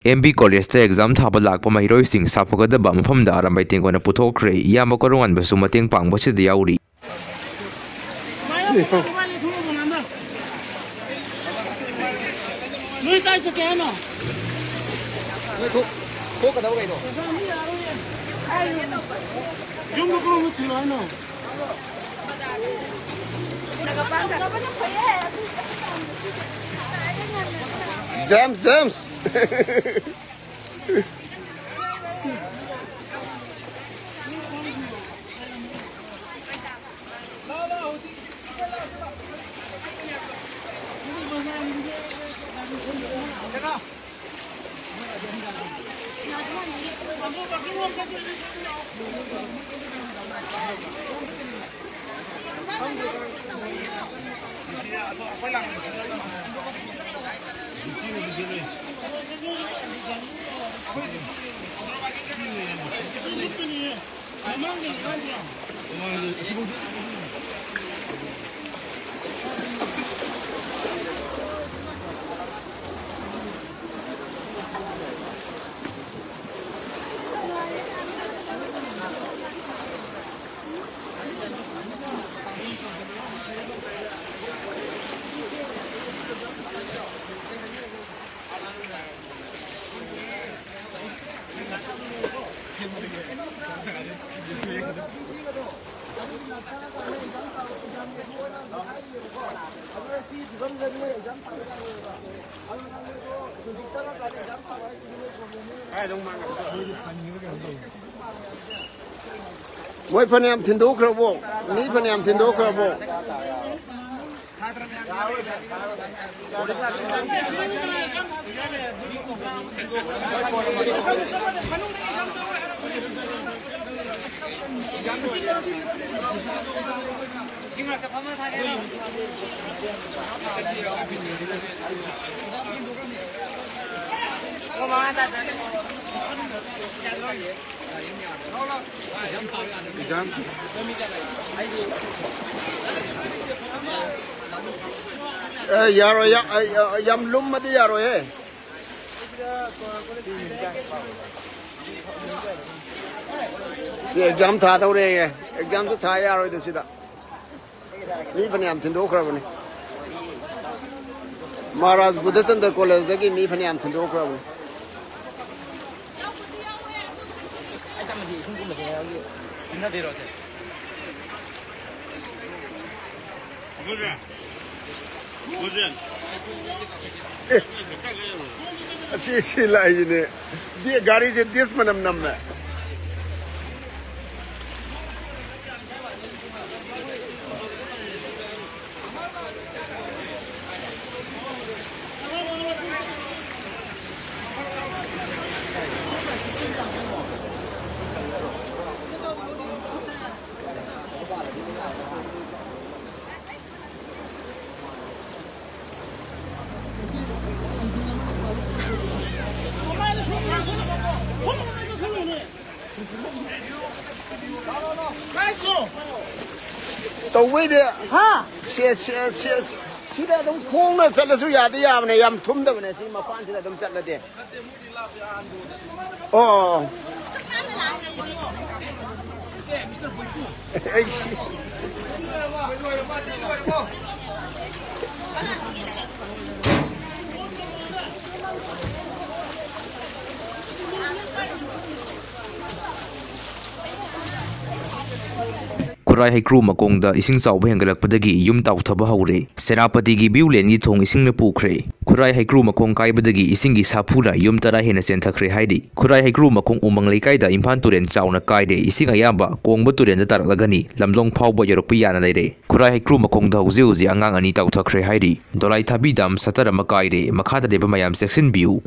MB College exam thaba lakpa mahiroi sing saphagada ba mafam da arambai tengona puthokre iyamba korongan basu mateng pangba sida yauri Lui kai sa kaya no? Ko ka daw kayo. Yung ko mo tilo no. James. Moi phaniam thindu krabo ni phaniam thindu krabo yaro yam lum mati yaro he exam tha tau re exam to tha yaro de sida ni phaniam thindo khrabani Maharaj Buddhachandra College dagi mi phaniam thindo khrabani Asi lai ne dia gari je des manam nam na tàu với đi ha xe đây đông khung nó chặt là số nhà đi làm này làm thum đâu này xí mà phan là đông chặt là đi Kurai Haikru Makongda ising chawba hengalakpadagi yum tawthaba hore Senapati gi biulen gi thong ising na pukre Kurai Haikru Makong kaibadagi ising gi saphula yum tara hena chenthakre haidi Kurai Haikru Makong umang leikai da Imphal turen chawna kaide ising ayamba kongba turen da taraklagani lamlong phawba yoropi yana leire Kurai Haikru Makong da hauzi angang ani tawthakre haidi dolai thabi dam satarama kaide makhada leba mayam section view